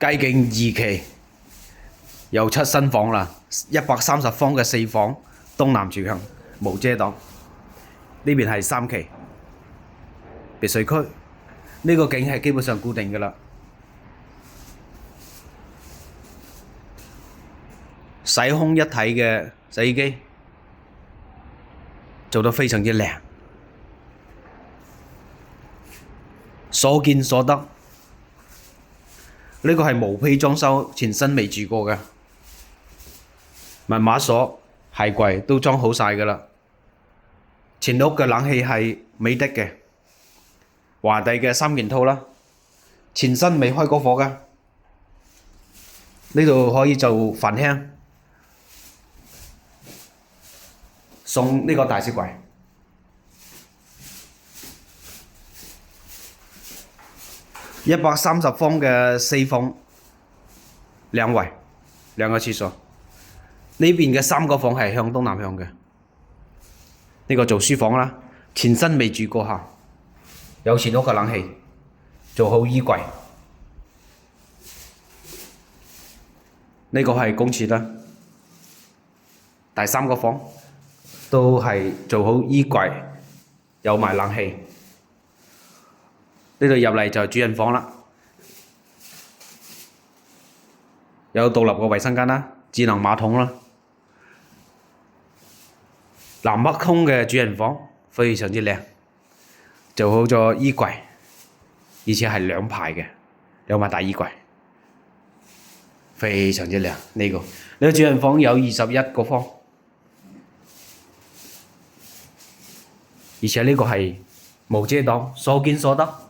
街景二期又出新房啦，130方嘅4房，東南朝向，無遮擋。呢邊係3期別墅區，呢個景係基本上固定㗎啦。洗空一體嘅洗衣機做得非常之靚，所見所得。呢個係毛坯裝修，前身未住過嘅，密碼鎖、鞋櫃都裝好晒㗎啦。前屋嘅冷氣係美的嘅，華帝嘅3件套啦，前身未開過火㗎。呢度可以做飯廳，送呢個大雪櫃。130方嘅4房兩衛2個廁所，呢邊嘅3個房係向東南向嘅。呢個做書房啦，前身未住過下，有前屋嘅冷氣，做好衣櫃。呢個係公廁啦，第3個房都係做好衣櫃，有埋冷氣。呢度入嚟就係主人房啦，有獨立嘅衛生間啦，智能馬桶啦，南北通嘅主人房非常之靚，做好咗衣櫃，而且係2排嘅，2排大衣櫃，非常之靚。呢個主人房有21個方，而且呢個係無遮擋，所見所得。